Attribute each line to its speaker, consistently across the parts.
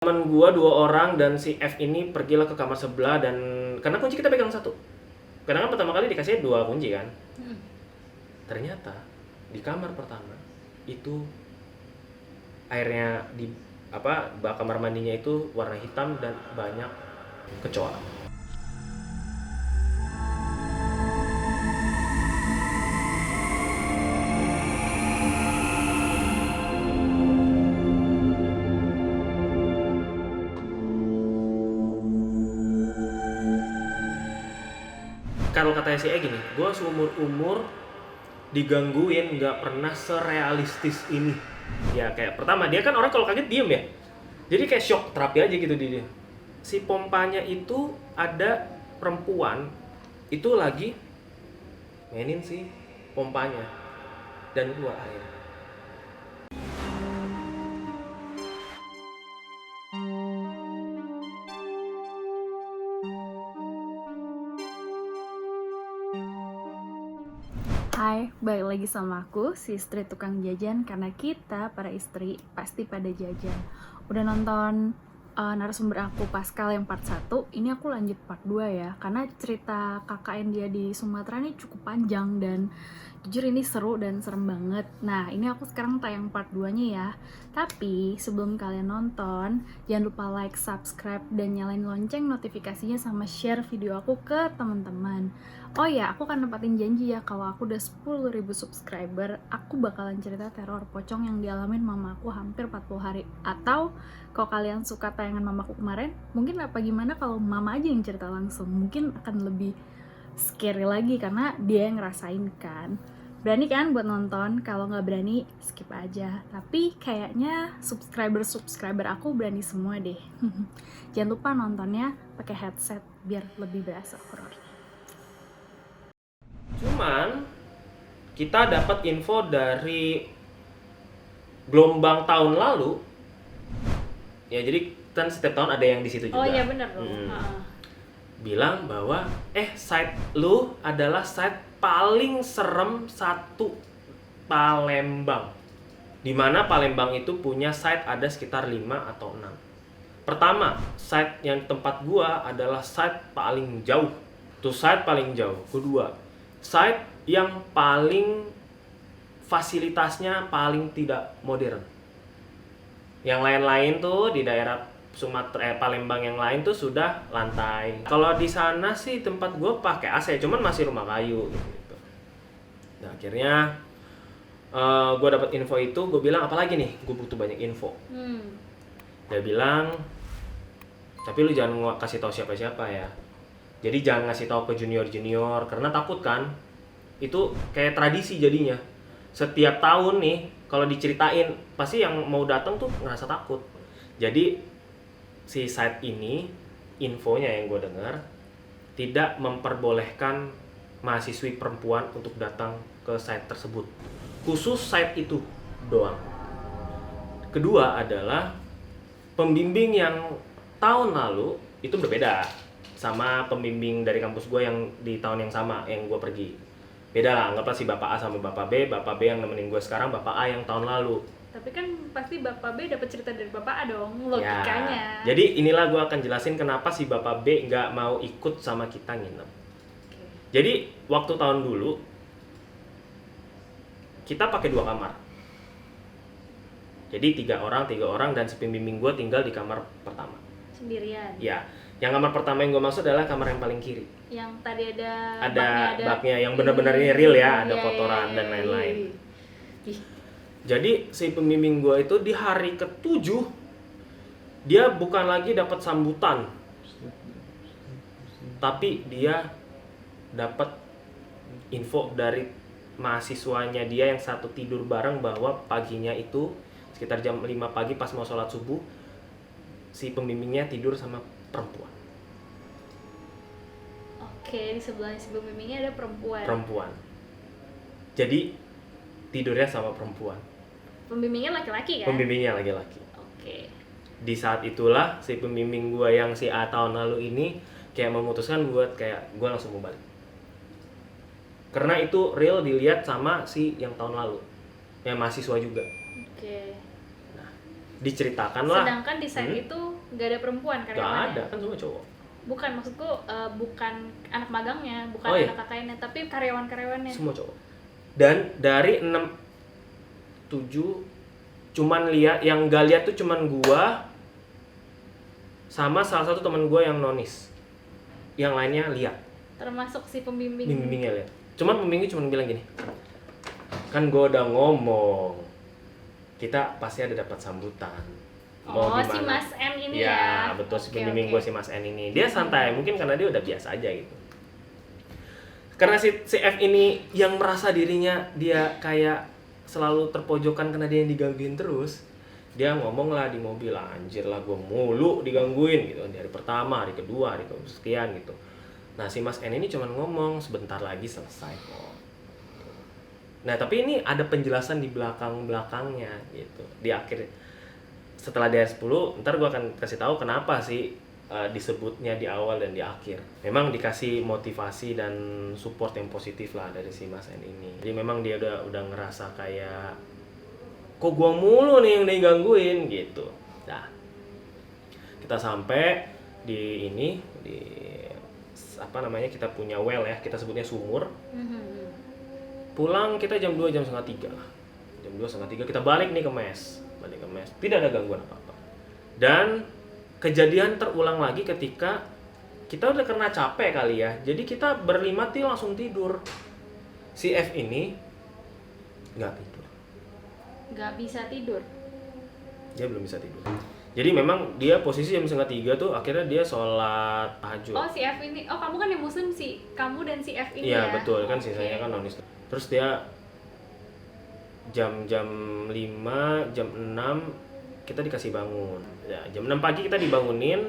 Speaker 1: Teman gua 2 orang dan si F ini pergilah ke kamar sebelah dan karena kunci kita pegang satu. Karena kan pertama kali dikasih 2 kunci kan. Ternyata di kamar pertama itu airnya di bak kamar mandinya itu warna hitam dan banyak kecoa. Kalau katanya si E gini, gue seumur-umur digangguin nggak pernah serealistis ini. Ya kayak pertama dia kan orang kalau kaget diem ya, jadi kayak shock terapi aja gitu dia. Si pompanya itu ada perempuan itu lagi mainin si pompanya dan keluar air.
Speaker 2: Hai, balik lagi sama aku, si istri tukang jajan. Karena kita, para istri, pasti pada jajan. Udah nonton narasumber aku Pascal yang part 1, ini aku lanjut part 2 ya. Karena cerita KKN dia di Sumatera ini cukup panjang dan jujur ini seru dan serem banget. Nah, ini aku sekarang tayang part 2-nya ya. Tapi sebelum kalian nonton, jangan lupa like, subscribe, dan nyalain lonceng notifikasinya sama share video aku ke teman-teman. Oh ya, aku akan nempatin janji ya, kalau aku udah 10.000 subscriber, aku bakalan cerita teror pocong yang dialamin mamaku hampir 40 hari. Atau kalau kalian suka tayangan mamaku kemarin, mungkin apa gimana kalau mama aja yang cerita langsung, mungkin akan lebih scary lagi karena dia yang ngerasain kan. Berani kan buat nonton? Kalau nggak berani, skip aja. Tapi kayaknya subscriber aku berani semua deh. Jangan lupa nontonnya pakai headset biar lebih berasa horor.
Speaker 1: Cuman kita dapat info dari gelombang tahun lalu. Ya jadi kan setiap tahun ada yang di situ juga.
Speaker 2: Oh iya benar dong.
Speaker 1: Bilang bahwa site lu adalah site paling serem satu Palembang. Dimana Palembang itu punya site ada sekitar 5 atau 6. Pertama, site yang tempat gua adalah site paling jauh. Tuh site paling jauh. Kedua, site yang paling fasilitasnya paling tidak modern. Yang lain-lain tuh di daerah Palembang yang lain tuh sudah lantai. Kalau di sana sih tempat gue pakai AC, cuman masih rumah kayu gitu. Nah akhirnya gue dapat info itu, gue bilang apalagi nih, gue butuh banyak info. Dia bilang, tapi lu jangan kasih tahu siapa-siapa ya. Jadi jangan ngasih tahu ke junior-junior karena takut kan. Itu kayak tradisi jadinya. Setiap tahun nih kalau diceritain pasti yang mau datang tuh ngerasa takut. Jadi si site ini infonya yang gue dengar tidak memperbolehkan mahasiswi perempuan untuk datang ke site tersebut. Khusus site itu doang. Kedua adalah pembimbing yang tahun lalu itu berbeda sama pembimbing dari kampus gue yang di tahun yang sama yang gue pergi. Beda lah, anggaplah si Bapak A sama Bapak B yang nemenin gue sekarang Bapak A yang tahun lalu.
Speaker 2: Tapi kan pasti Bapak B dapat cerita dari Bapak A dong, logikanya.
Speaker 1: Ya, jadi inilah gue akan jelasin kenapa si Bapak B nggak mau ikut sama kita nginep. Jadi waktu tahun dulu kita pakai 2 kamar. Jadi 3 orang dan si pembimbing gue tinggal di kamar pertama.
Speaker 2: Sendirian.
Speaker 1: Ya, yang kamar pertama yang gue maksud adalah kamar yang paling kiri.
Speaker 2: Yang tadi ada
Speaker 1: baknya yang benar-benar real ya, ada kotoran dan lain-lain. Jadi si pembimbing gue itu di hari ke-7 dia bukan lagi dapat sambutan, tapi dia dapat info dari mahasiswanya dia yang satu tidur bareng bahwa paginya itu sekitar jam 5 pagi pas mau sholat subuh si pembimbingnya tidur sama perempuan.
Speaker 2: Oke, di sebelah si pembimbingnya ada
Speaker 1: Perempuan. Jadi tidurnya sama perempuan.
Speaker 2: Pembimbingnya laki-laki kan?
Speaker 1: Pembimbingnya laki-laki.
Speaker 2: Oke.
Speaker 1: Di saat itulah si pembimbing gue yang si A tahun lalu ini kayak memutuskan buat kayak gue langsung mau balik. Karena itu real dilihat sama si yang tahun lalu, yang mahasiswa juga.
Speaker 2: Oke.
Speaker 1: Nah, diceritakan lah.
Speaker 2: Sedangkan di site itu nggak ada perempuan
Speaker 1: Gak
Speaker 2: karyawannya.
Speaker 1: ada, kan semua cowok.
Speaker 2: Bukan, maksudku bukan anak magangnya, bukan
Speaker 1: Oh, iya.
Speaker 2: anak KKN-nya, tapi karyawan-karyawannya.
Speaker 1: Semua cowok. Dan dari 7 cuman lihat, yang gak lihat tuh cuman gua sama salah satu teman gua yang nonis. Yang lainnya lihat.
Speaker 2: Termasuk si pembimbing.
Speaker 1: Bimbingnya lihat. Cuman pembimbingnya cuman bilang gini. Kan gua udah ngomong. Kita pasti ada dapat sambutan. Mau
Speaker 2: Oh, si
Speaker 1: gimana?
Speaker 2: Mas N ini
Speaker 1: Ya,
Speaker 2: ya.
Speaker 1: betul, si
Speaker 2: Oke,
Speaker 1: pembimbing
Speaker 2: oke.
Speaker 1: gue si Mas N ini. Dia santai, mungkin karena dia udah biasa aja gitu. Karena si F ini yang merasa dirinya dia kayak selalu terpojokan karena dia yang digangguin terus. Dia ngomong lah di mobil, anjir lah gue mulu digangguin gitu. Di hari pertama, hari kedua, hari sekian gitu. Nah si Mas N ini cuman ngomong sebentar lagi selesai kok. Nah tapi ini ada penjelasan di belakangnya gitu. Di akhir setelah DR10, ntar gue akan kasih tahu kenapa sih disebutnya di awal dan di akhir. Memang dikasih motivasi dan support yang positif lah dari si Mas N ini. Jadi memang dia udah ngerasa kayak kok gua mulu nih yang digangguin gitu. Nah, kita sampai di apa namanya, kita punya well ya, kita sebutnya sumur. Pulang kita jam 2, jam setengah 3 lah. Jam 2, setengah 3 kita balik nih ke mes. Tidak ada gangguan apa-apa. Dan kejadian terulang lagi ketika kita udah kena capek kali ya. Jadi kita berlima tuh langsung tidur. Si F ini nggak tidur.
Speaker 2: Nggak bisa tidur.
Speaker 1: Dia belum bisa tidur. Jadi memang dia posisi jam setengah 3 tuh akhirnya dia sholat tahajud.
Speaker 2: Oh, si F ini. Oh, kamu kan yang muslim sih. Kamu dan si F ini
Speaker 1: Iya
Speaker 2: ya.
Speaker 1: betul kan,
Speaker 2: Oke.
Speaker 1: sisanya kan nonis. Terus dia jam 5, jam 6 kita dikasih bangun. Ya, jam 6 pagi kita dibangunin,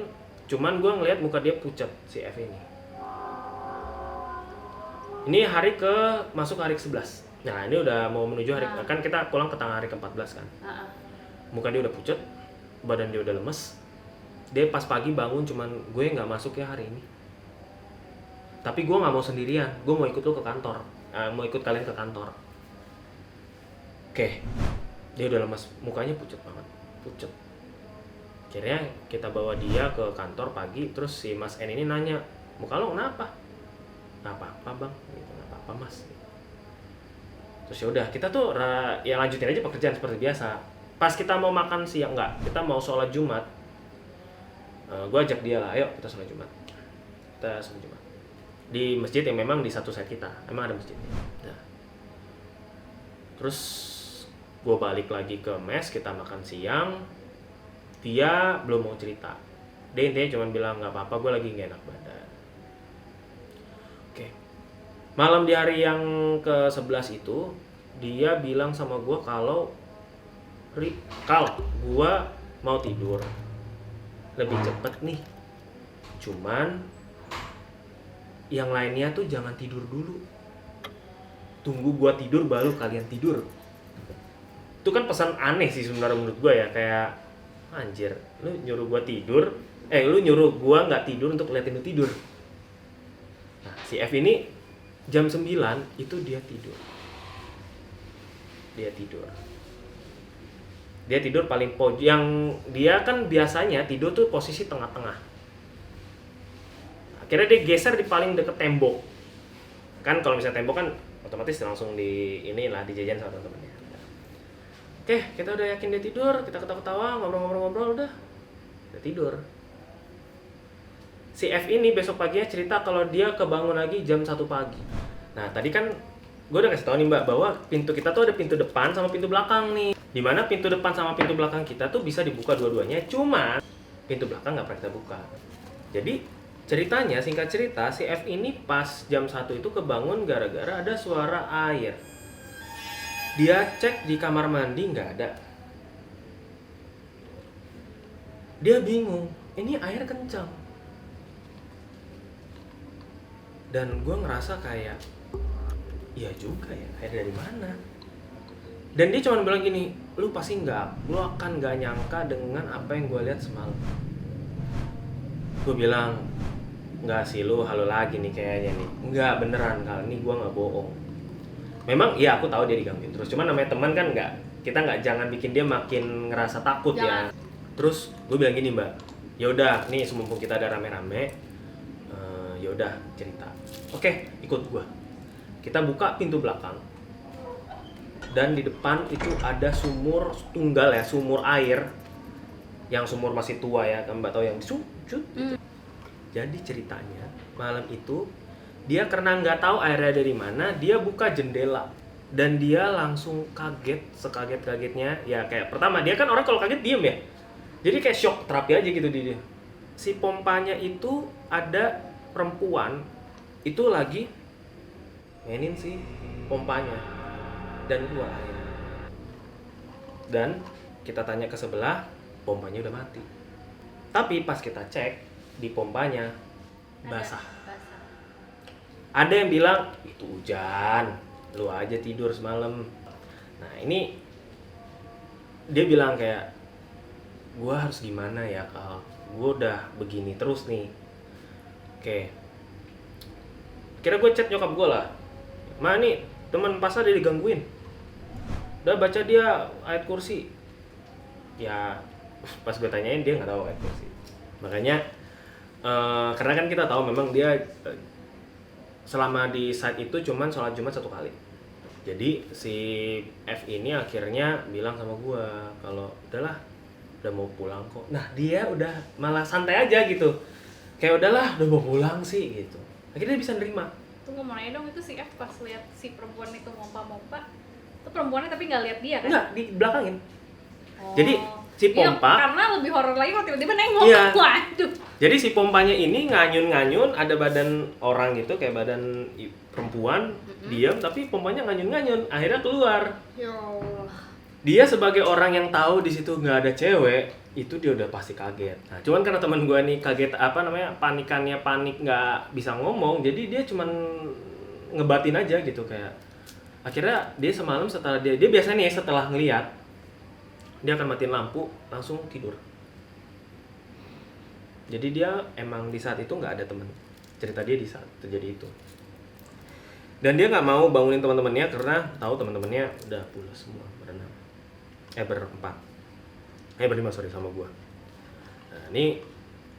Speaker 1: cuman gue ngeliat muka dia pucat si F ini. Ini masuk hari ke-11. Nah, ini udah mau menuju hari kan kita pulang ke tengah hari ke-14 kan. Muka dia udah pucat, badan dia udah lemes. Dia pas pagi bangun cuman gue nggak masuk ya hari ini. Tapi gue nggak mau sendirian, gue mau ikut lo ke kantor. Mau ikut kalian ke kantor. Oke, dia udah lemas, mukanya pucat banget, pucat. Akhirnya kita bawa dia ke kantor pagi, terus si Mas N ini nanya, muka lo kenapa? Nggak apa-apa bang, gitu, nggak apa-apa mas. Terus ya udah, kita tuh ya lanjutin aja pekerjaan seperti biasa. Pas kita mau makan siang, kita mau sholat Jumat, gue ajak dia lah, ayo kita sholat Jumat. Kita sholat Jumat di masjid yang memang di satu side kita, emang ada masjidnya. Nah, terus gue balik lagi ke mes, kita makan siang. Dia belum mau cerita. Dia intinya cuma bilang nggak apa-apa, gue lagi nggak enak badan. Oke. Malam di hari yang ke-11 itu, dia bilang sama gue kalau gue mau tidur lebih cepet nih. Cuman yang lainnya tuh jangan tidur dulu. Tunggu gue tidur baru kalian tidur. Itu kan pesan aneh sih sebenarnya menurut gue ya, kayak anjir, lu nyuruh gua tidur, lu nyuruh gua nggak tidur untuk liatin lu tidur. Nah, si F ini jam 9 itu dia tidur. Dia tidur paling pojok, yang dia kan biasanya tidur tuh posisi tengah-tengah. Akhirnya dia geser di paling deket tembok. Kan kalau misalnya tembok kan otomatis langsung dijajan sama teman-temannya. Oke, kita udah yakin dia tidur, kita ketawa-ketawa, ngobrol-ngobrol, udah tidur. Si F ini besok paginya cerita kalau dia kebangun lagi jam 1 pagi. Nah, tadi kan gue udah kasih tau nih mbak, bahwa pintu kita tuh ada pintu depan sama pintu belakang nih. Dimana pintu depan sama pintu belakang kita tuh bisa dibuka dua-duanya, cuma pintu belakang nggak pernah kita buka. Jadi ceritanya, singkat cerita, si F ini pas jam 1 itu kebangun gara-gara ada suara air. Dia cek di kamar mandi nggak ada. Dia bingung, ini air kencang. Dan gue ngerasa kayak, iya juga ya, air dari mana? Dan dia cuma bilang gini, lu akan nggak nyangka dengan apa yang gue lihat semalam. Gue bilang, nggak sih, lu halu lagi nih kayaknya nih. Nggak, beneran, kali ini gue nggak bohong. Memang iya aku tahu dia digangguin terus, cuman namanya teman kan kita nggak jangan bikin dia makin ngerasa takut ya.
Speaker 2: Jangan.
Speaker 1: Terus gue bilang gini mbak, ya udah nih semumpung kita ada rame-rame, ya udah cerita. Oke, ikut gue. Kita buka pintu belakang dan di depan itu ada sumur tunggal ya, sumur air yang sumur masih tua ya, kan mbak tahu yang cut gitu. Jadi ceritanya malam itu dia karena nggak tahu airnya dari mana, dia buka jendela dan dia langsung kaget, sekaget-kagetnya ya. Kayak pertama dia kan orang kalau kaget diem ya, jadi kayak shock terapi aja gitu dia. Si pompanya itu ada perempuan itu lagi mainin si pompanya dan keluar air. Dan kita tanya ke sebelah, pompanya udah mati. Tapi pas kita cek di pompanya basah. Ada yang bilang itu hujan, lu aja tidur semalam. Nah ini dia bilang kayak, gua harus gimana ya kalau gua udah begini terus nih. Oke, kira gue chat nyokap gue lah, Ma nih teman pasar dia digangguin, udah baca dia ayat kursi. Ya pas gue tanyain dia nggak tahu ayat kursi. Makanya karena kan kita tahu memang dia selama di site itu cuman sholat Jumat 1 kali. Jadi si F ini akhirnya bilang sama gue kalau udahlah, udah mau pulang kok. Nah dia udah malah santai aja gitu, kayak udahlah udah mau pulang sih gitu. Akhirnya dia bisa nerima.
Speaker 2: Tunggu, mau nanya dong, itu si F pas lihat si perempuan itu mompa-mompa, itu perempuannya tapi nggak lihat dia kan?
Speaker 1: Enggak, di belakangin.
Speaker 2: Oh.
Speaker 1: Jadi si
Speaker 2: Iya,
Speaker 1: pompa,
Speaker 2: karena lebih horor lagi kalau tiba-tiba nengok.
Speaker 1: Iya.
Speaker 2: Waduh.
Speaker 1: jadi si pompanya ini nganyun-nganyun, ada badan orang gitu kayak badan perempuan, diam tapi pompanya nganyun-nganyun, akhirnya keluar.
Speaker 2: Ya Allah.
Speaker 1: Dia sebagai orang yang tahu di situ nggak ada cewek, itu dia udah pasti kaget. Nah, cuman karena teman gue nih kaget panikannya panik nggak bisa ngomong, jadi dia cuman ngebatin aja gitu kayak. Akhirnya dia semalam setelah dia biasanya nih setelah ngeliat, dia akan matiin lampu langsung tidur. Jadi dia emang di saat itu nggak ada temen. Cerita dia di saat terjadi itu. Dan dia nggak mau bangunin teman-temannya karena tahu teman-temannya udah pulas semua berenam. Berempat. Berlima sama gua. Nah, ini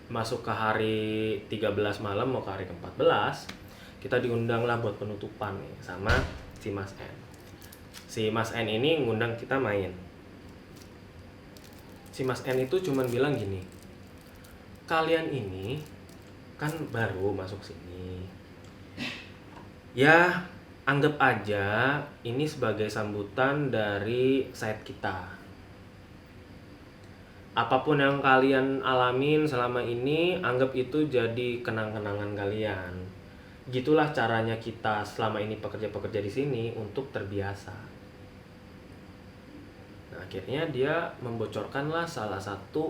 Speaker 1: masuk ke hari 13 malam mau ke hari ke-14, kita diundang lah buat penutupan nih sama si Mas N. Si Mas N ini ngundang kita main. Si Mas N itu cuman bilang gini, kalian ini kan baru masuk sini. Ya, anggap aja ini sebagai sambutan dari site kita. Apapun yang kalian alamin selama ini, anggap itu jadi kenang-kenangan kalian. Gitulah caranya kita selama ini pekerja-pekerja di sini untuk terbiasa. Nah, akhirnya dia membocorkanlah salah satu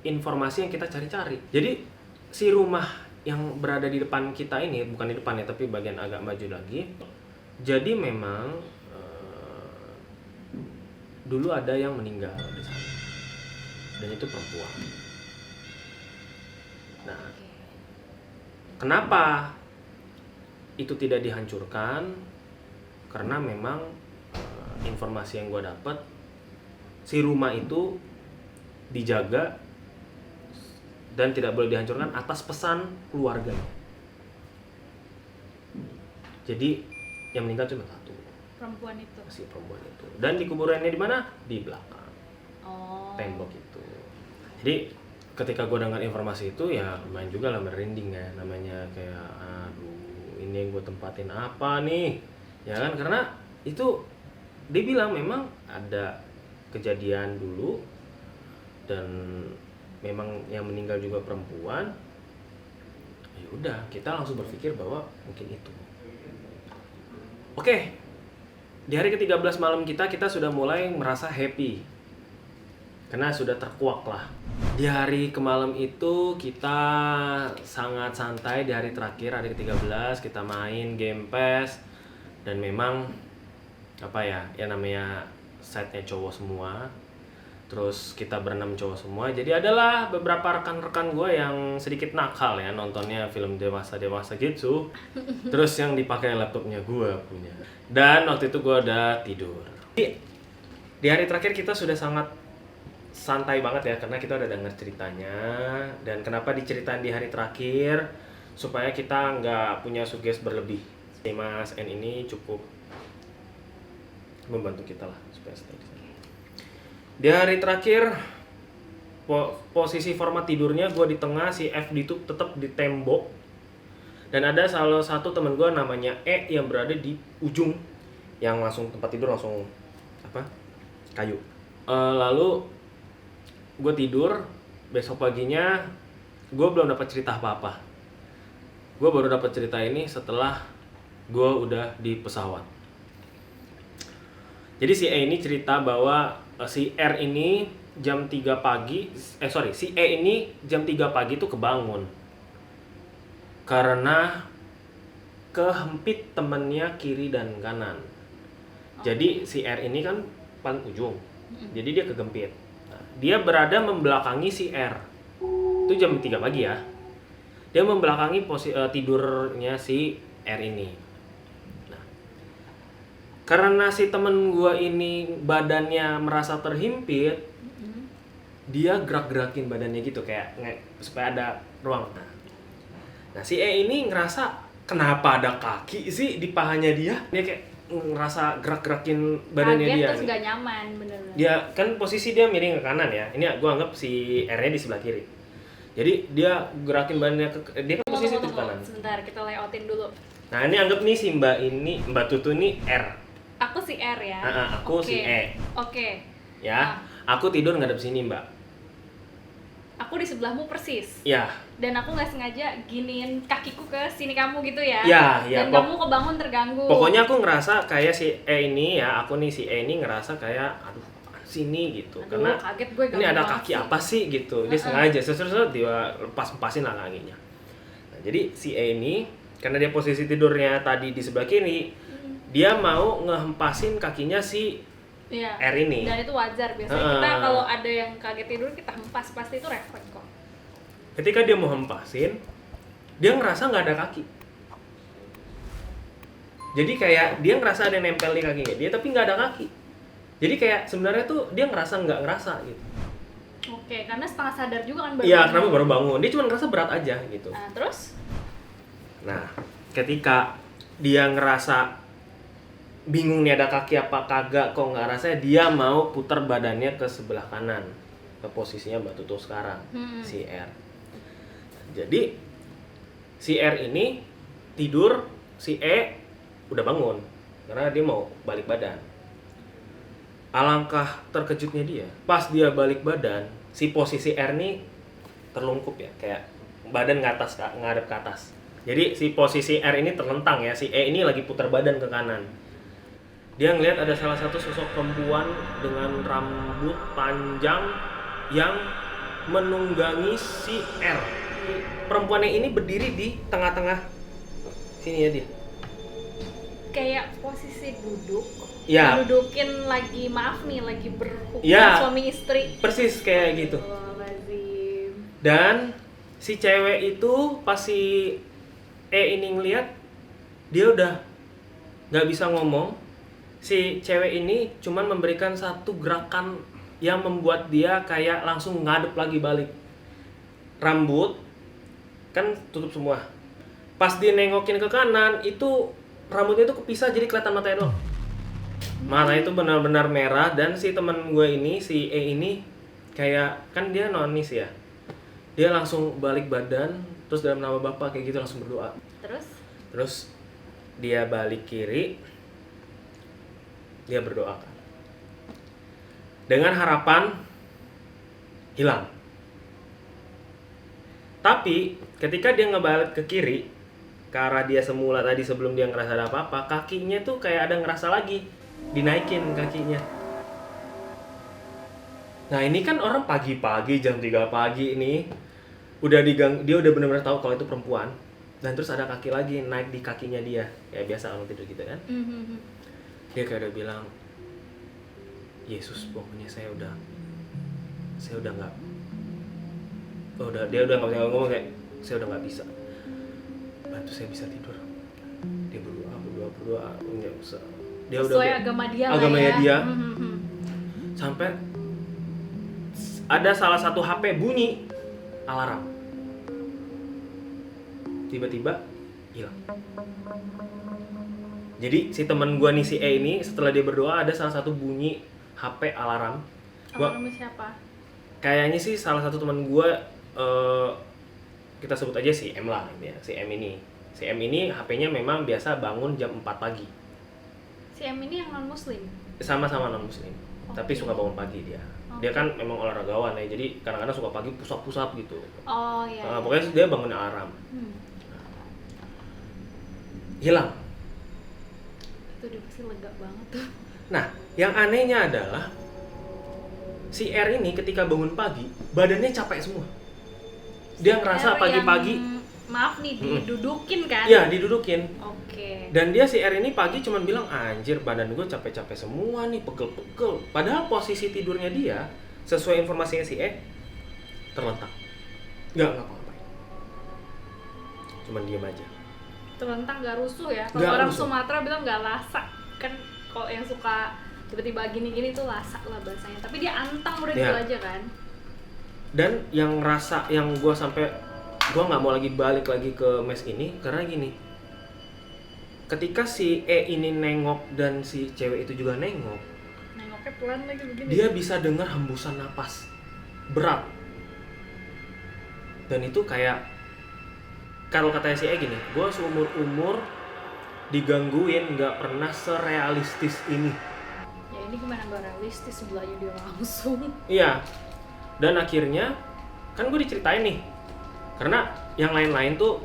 Speaker 1: informasi yang kita cari-cari. Jadi si rumah yang berada di depan kita ini, bukan di depan ya, tapi bagian agak maju lagi. Jadi memang dulu ada yang meninggal di sana, dan itu perempuan. Nah, kenapa itu tidak dihancurkan? Karena memang informasi yang gue dapat, si rumah itu dijaga dan tidak boleh dihancurkan atas pesan keluarganya. Jadi yang meninggal cuma satu,
Speaker 2: Perempuan itu.
Speaker 1: si perempuan itu. Dan di kuburannya di mana? Di belakang tembok itu. Jadi ketika gue dengar informasi itu ya lumayan juga lah merinding ya, namanya kayak aduh ini yang gue tempatin apa nih ya kan, karena itu dia bilang memang ada kejadian dulu dan memang yang meninggal juga perempuan. Ya udah, kita langsung berpikir bahwa mungkin itu. Oke, di hari ke-13 malam kita sudah mulai merasa happy karena sudah terkuak lah. Di hari kemalam itu kita sangat santai. Di hari terakhir, hari ke-13, kita main game PES. Dan memang apa ya namanya site-nya cowok semua. Terus kita berenam cowok semua. Jadi adalah beberapa rekan-rekan gue yang sedikit nakal ya, nontonnya film dewasa-dewasa gitu. Terus yang dipakai laptopnya gue punya. Dan waktu itu gue udah tidur. Di hari terakhir kita sudah sangat santai banget ya, karena kita udah dengar ceritanya. Dan kenapa diceritain di hari terakhir? Supaya kita nggak punya suges berlebih. Si Mas N ini cukup membantu kita lah supaya stay di sana. Di hari terakhir posisi format tidurnya gue di tengah, si F itu tetap di tembok, dan ada salah satu teman gue namanya E yang berada di ujung, yang langsung tempat tidur langsung kayu. Lalu gue tidur, besok paginya gue belum dapat cerita apa-apa. Gue baru dapat cerita ini setelah gue udah di pesawat. Jadi si E ini cerita bahwa si R ini jam 3 pagi, si E ini jam 3 pagi tuh kebangun karena kehempit temennya kiri dan kanan. Jadi si R ini kan paling ujung, jadi dia kegempit. Nah, dia berada membelakangi si R. Itu jam 3 pagi ya. Dia membelakangi tidurnya si R ini. Nah, karena si temen gua ini badannya merasa terhimpit, dia gerak-gerakin badannya gitu kayak supaya ada ruang. Nah, si E ini ngerasa kenapa ada kaki sih di pahanya dia? Dia kayak ngerasa gerak-gerakin badannya dia.
Speaker 2: Terus gak nyaman bener-bener.
Speaker 1: Dia kan posisi dia miring ke kanan ya. Ini gua anggap si R-nya di sebelah kiri. Jadi dia gerakin badannya dia kan posisi di kanan.
Speaker 2: Sebentar, kita layoutin dulu.
Speaker 1: Nah, ini anggap nih si Mbak Tutu nih R.
Speaker 2: Aku si R ya.
Speaker 1: Aku si E.
Speaker 2: Oke.
Speaker 1: Ya, aku tidur ngadep sini, Mbak.
Speaker 2: Aku di sebelahmu persis.
Speaker 1: Ya.
Speaker 2: Dan aku nggak sengaja giniin kakiku ke sini kamu gitu ya.
Speaker 1: Ya.
Speaker 2: Dan kamu kebangun terganggu.
Speaker 1: Pokoknya aku ngerasa kayak si E ini ya, aku nih si E ini ngerasa kayak aduh sini gitu. Karena
Speaker 2: kaget gue,
Speaker 1: ini ada kaki apa sih gitu. Dia sengaja sesuatu dia lepasin lah kakinya. Nah, jadi si E ini karena dia posisi tidurnya tadi di sebelah kiri, dia mau ngehempasin kakinya si R ini.
Speaker 2: Dan itu wajar, biasanya kita kalau ada yang kaget tidur kita hempas, pasti itu refleks kok.
Speaker 1: Ketika dia mau hempasin, dia ngerasa nggak ada kaki. Jadi kayak dia ngerasa ada yang nempel di kakinya dia, tapi nggak ada kaki. Jadi kayak sebenarnya tuh dia ngerasa nggak ngerasa gitu.
Speaker 2: Oke, karena setengah sadar juga kan baru.
Speaker 1: Iya, karena baru bangun. Dia cuma ngerasa berat aja gitu.
Speaker 2: Nah, terus?
Speaker 1: Nah, ketika dia ngerasa bingung nih ada kaki apa kagak, kok nggak rasanya, dia mau putar badannya ke sebelah kanan, ke posisinya Mbak Tutu sekarang, si R. Jadi si R ini tidur, si E udah bangun karena dia mau balik badan. Alangkah terkejutnya dia, pas dia balik badan, si posisi R nih terlungkup ya, kayak badan ngadep ke atas. Jadi si posisi R ini terlentang ya, si E ini lagi putar badan ke kanan. Dia ngelihat ada salah satu sosok perempuan dengan rambut panjang yang menunggangi si R. Perempuannya ini berdiri di tengah-tengah sini ya dia.
Speaker 2: Kayak posisi duduk.
Speaker 1: Ya.
Speaker 2: Dudukin lagi, maaf nih, lagi berhubungan
Speaker 1: ya,
Speaker 2: suami istri.
Speaker 1: Persis kayak gitu. Dan si cewek itu pas si E ini ngelihat, dia udah nggak bisa ngomong. Si cewek ini cuman memberikan satu gerakan yang membuat dia kayak langsung ngadep lagi balik. Rambut kan tutup semua. Pas dia nengokin ke kanan, itu rambutnya itu kepisah jadi kelihatan matanya doang. Mata itu benar-benar merah, dan si teman gue ini, si E ini kayak kan dia nonis ya. Dia langsung balik badan, terus dalam nama Bapak kayak gitu langsung berdoa. Terus dia balik kiri, dia berdoa dengan harapan hilang. Tapi ketika dia ngebalik ke kiri, ke arah dia semula tadi sebelum dia ngerasa ada apa-apa, kakinya tuh kayak ada ngerasa lagi, dinaikin kakinya. Nah ini kan orang pagi-pagi jam 3 pagi ini udah dia udah benar-benar tahu kalau itu perempuan, dan terus ada kaki lagi naik di kakinya dia, kayak biasa kalau tidur gitu kan. Dia kayak udah bilang, Yesus pokoknya saya udah nggak, dia udah nggak bisa ngomong, kayak saya udah nggak bisa, bantu saya bisa tidur. Dia berdoa nggak usah, dia
Speaker 2: sesuai agama dia lah
Speaker 1: agamanya
Speaker 2: ya.
Speaker 1: dia. Sampai ada salah satu HP bunyi alarm, tiba-tiba hilang. Jadi si teman gua nih si E ini setelah dia berdoa ada salah satu bunyi HP alarm.
Speaker 2: Alarmnya siapa?
Speaker 1: Kayaknya sih salah satu teman gua, kita sebut aja si M lah ya, si M ini. Si M ini HP-nya memang biasa bangun jam 4 pagi.
Speaker 2: Si M ini yang non muslim.
Speaker 1: Sama-sama non muslim. Tapi
Speaker 2: Oke.
Speaker 1: suka bangun pagi dia. Dia kan memang olahragawan ya, jadi kadang-kadang suka pagi pusap-pusap gitu.
Speaker 2: Oh iya.
Speaker 1: Nah, pokoknya dia bangun alarm. Hilang.
Speaker 2: Itu udah pasti lega banget tuh.
Speaker 1: Nah, yang anehnya adalah si R ini ketika bangun pagi, badannya capek semua. Dia ngerasa
Speaker 2: R
Speaker 1: pagi-pagi,
Speaker 2: yang, maaf nih, didudukin kan?
Speaker 1: iya didudukin.
Speaker 2: Oke.
Speaker 1: Dan dia si R ini pagi cuman bilang, anjir badan gue capek-capek semua nih, pegel-pegel. Padahal posisi tidurnya dia, sesuai informasinya si E, terletak. Nggak ngapa-ngapain. Cuman diem aja.
Speaker 2: Terlentang gak rusuh ya? Kalau
Speaker 1: Nggak
Speaker 2: orang
Speaker 1: rusuh.
Speaker 2: Sumatera bilang gak lasak. Kan kalau yang suka tiba-tiba gini-gini tuh lasak lah bahasanya. Tapi dia antang udah gitu
Speaker 1: Iya.
Speaker 2: aja kan?
Speaker 1: Dan yang rasa, yang gue sampai gue nggak mau lagi balik lagi ke mes ini karena gini, ketika si E ini nengok dan si cewek itu juga nengok,
Speaker 2: Nengoknya pelan lagi begini.
Speaker 1: dia bisa dengar hembusan napas berat. Dan itu kayak, kalau katanya si E gini, gue seumur umur digangguin nggak pernah serealistis ini.
Speaker 2: Ya ini gimana gak realistis sebelahnya dia langsung.
Speaker 1: Iya. Dan akhirnya kan gue diceritain nih, karena yang lain-lain tuh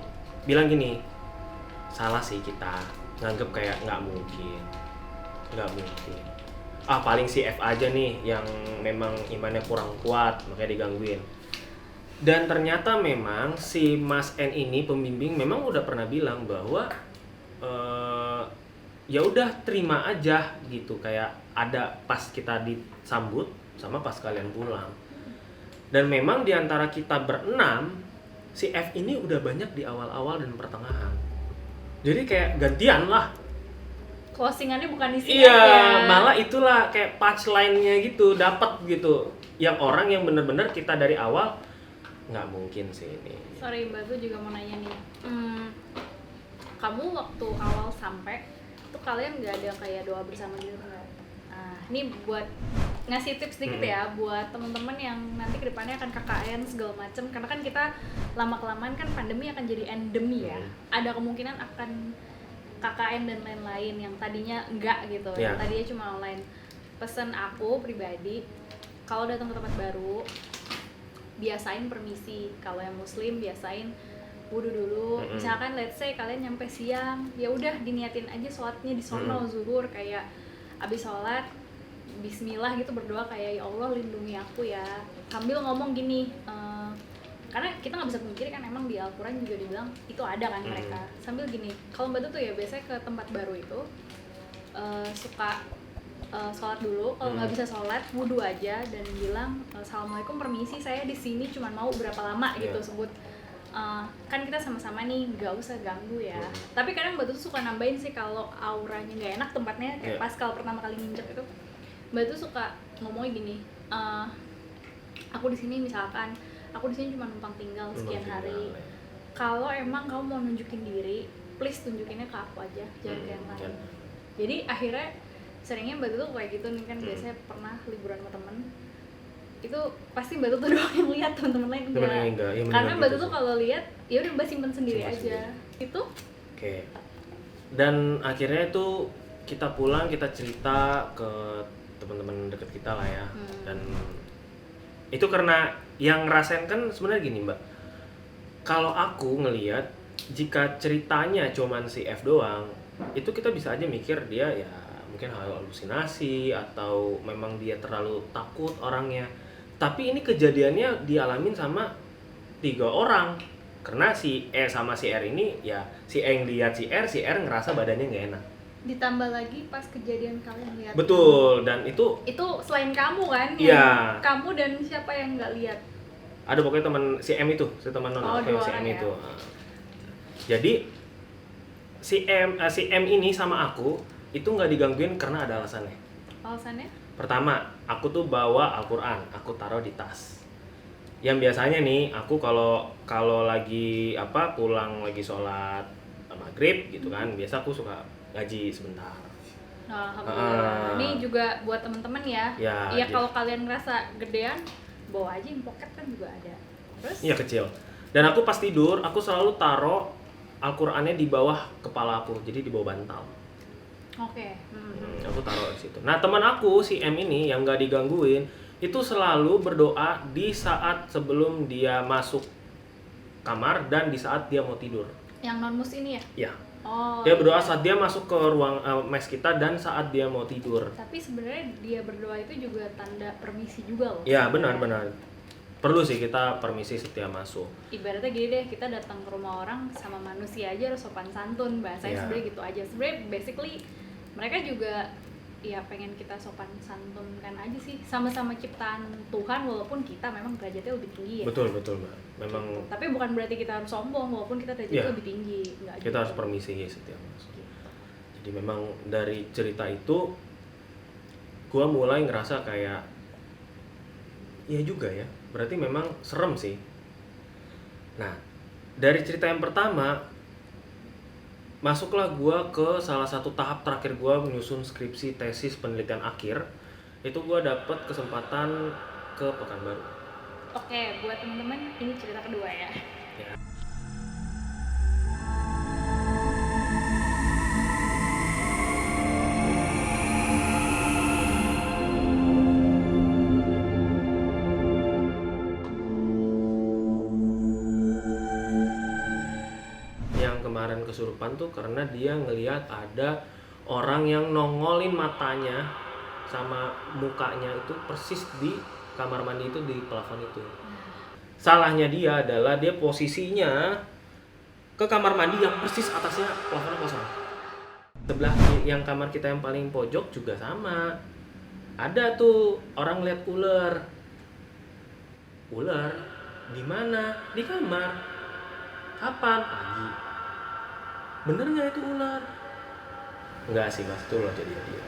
Speaker 1: bilang gini, salah sih kita nganggep kayak nggak mungkin. Paling si F aja nih yang memang imannya kurang kuat makanya digangguin. Dan ternyata memang si Mas N ini pembimbing memang udah pernah bilang bahwa ya udah terima aja gitu, kayak ada pas kita disambut sama pas kalian pulang. Dan memang diantara kita berenam, si F ini udah banyak di awal-awal dan pertengahan. Jadi kayak gantian lah.
Speaker 2: Closingannya bukan di sini
Speaker 1: Iya,
Speaker 2: ya.
Speaker 1: malah itulah kayak punchline-nya gitu, dapat gitu. Yang orang yang bener-bener kita dari awal nggak mungkin sih ini.
Speaker 2: Sorry Mbak tuh juga mau nanya nih. Kamu waktu awal sampai tuh kalian nggak ada kayak doa bersama gitu nggak? Nah, ini buat ngasih tips dikit ya buat teman-teman yang nanti kedepannya akan KKN segala macem, karena kan kita lama-kelamaan kan pandemi akan jadi endemi ya. Ada kemungkinan akan KKN dan lain-lain yang tadinya enggak gitu, yang tadinya cuma online. Pesan aku pribadi, kalau datang ke tempat baru biasain permisi. Kalau yang muslim biasain wudu dulu. Misalkan let's say kalian nyampe siang, ya udah diniatin aja sholatnya di sono zuhur, kayak abis sholat bismillah gitu, berdoa kayak ya Allah lindungi aku ya, sambil ngomong gini, karena kita nggak bisa pungkiri kan emang di Al-Quran juga dibilang itu ada kan mereka, sambil gini. Kalau Mbak tuh ya biasanya ke tempat baru itu suka sholat dulu, kalau nggak bisa sholat wudu aja dan bilang assalamualaikum permisi saya di sini cuma mau berapa lama gitu, sebut kan kita sama-sama nih nggak usah ganggu ya. Tapi kadang Mbak tuh suka nambahin sih kalau auranya nggak enak tempatnya, kayak pas kalau pertama kali nginjek itu Mbak tuh suka ngomongnya gini, aku di sini misalkan aku di sini cuma numpang tinggal sekian hari. Kalau emang kamu mau nunjukin diri, please tunjukinnya ke aku aja, jangan ke yang lain. Jadi akhirnya seringnya Mbak tuh kayak gitu nih kan, biasanya pernah liburan sama temen itu pasti Mbak Tutu doang yang lihat, teman-teman lain enggak.
Speaker 1: Ya,
Speaker 2: karena Mbak
Speaker 1: gitu
Speaker 2: Tutu kalau lihat ya udah Mbak simpen sendiri aja. Itu
Speaker 1: Oke. Dan akhirnya itu kita pulang, kita cerita ke teman-teman deket kita lah ya. Dan itu karena yang ngerasain kan sebenarnya gini Mbak, kalau aku ngelihat jika ceritanya cuman si F doang, itu kita bisa aja mikir dia ya mungkin halusinasi atau memang dia terlalu takut orangnya. Tapi ini kejadiannya dialamin sama 3 orang. Karena si E sama si R ini ya, si E yang lihat si R ngerasa badannya nggak enak.
Speaker 2: ditambah lagi pas kejadian kalian lihat.
Speaker 1: Betul, dan itu
Speaker 2: selain kamu kan?
Speaker 1: Iya.
Speaker 2: Kamu dan siapa yang nggak lihat?
Speaker 1: Ada pokoknya teman si M itu, si teman nona si M
Speaker 2: ya?
Speaker 1: itu. Jadi si M ini sama aku itu nggak digangguin karena ada alasannya.
Speaker 2: Alasannya?
Speaker 1: Pertama, aku tuh bawa Al-Quran, aku taruh di tas. Yang biasanya nih, aku kalau lagi pulang lagi sholat maghrib gitu kan, biasa aku suka ngaji sebentar.
Speaker 2: Alhamdulillah. Ini juga buat temen-temen ya.
Speaker 1: Ya,
Speaker 2: Iya, kalau kalian ngerasa gedean, bawa aja, pocket kan juga ada. Terus?
Speaker 1: Iya, kecil. Dan aku pas tidur, aku selalu taruh Al-Qur'annya di bawah kepala aku, jadi di bawah bantal.
Speaker 2: Oke.
Speaker 1: Aku taruh di situ. Nah, teman aku si M ini yang nggak digangguin, itu selalu berdoa di saat sebelum dia masuk kamar dan di saat dia mau tidur.
Speaker 2: Yang non-mus ini ya?
Speaker 1: Ya.
Speaker 2: Oh.
Speaker 1: Dia berdoa saat dia masuk ke ruang mes kita dan saat dia mau tidur.
Speaker 2: Tapi sebenarnya dia berdoa itu juga tanda permisi juga loh.
Speaker 1: Ya, benar-benar. Perlu sih kita permisi setiap masuk.
Speaker 2: Ibaratnya gini deh, kita datang ke rumah orang sama manusia aja harus sopan santun, bahasanya sebenarnya gitu aja. Sebenarnya basically mereka juga ya pengen kita sopan santun kan aja sih, sama-sama ciptaan Tuhan walaupun kita memang derajatnya lebih tinggi ya.
Speaker 1: Betul Mbak. Memang
Speaker 2: gitu. Tapi bukan berarti kita harus sombong walaupun kita derajatnya lebih tinggi. Nggak
Speaker 1: kita
Speaker 2: gitu.
Speaker 1: harus permisi setiap masuk.
Speaker 2: Gitu.
Speaker 1: Jadi memang dari cerita itu gua mulai ngerasa kayak ya juga ya, berarti memang serem sih. Nah, dari cerita yang pertama masuklah gua ke salah satu tahap terakhir gua menyusun skripsi tesis penelitian akhir. Itu gua dapet kesempatan ke Pekanbaru.
Speaker 2: Oke, buat teman-teman ini cerita kedua ya.
Speaker 1: Yang kemarin kesurupan tuh karena dia ngelihat ada orang yang nongolin matanya sama mukanya itu persis di kamar mandi itu, di plafon itu. Salahnya dia adalah dia posisinya ke kamar mandi yang persis atasnya plafonnya kosong. Sebelah yang kamar kita yang paling pojok juga sama. Ada tuh orang lihat ular. Ular di mana? Di kamar. Kapan? Pagi. Bener nggak itu ular? Enggak sih mas, itu loh jadi dia.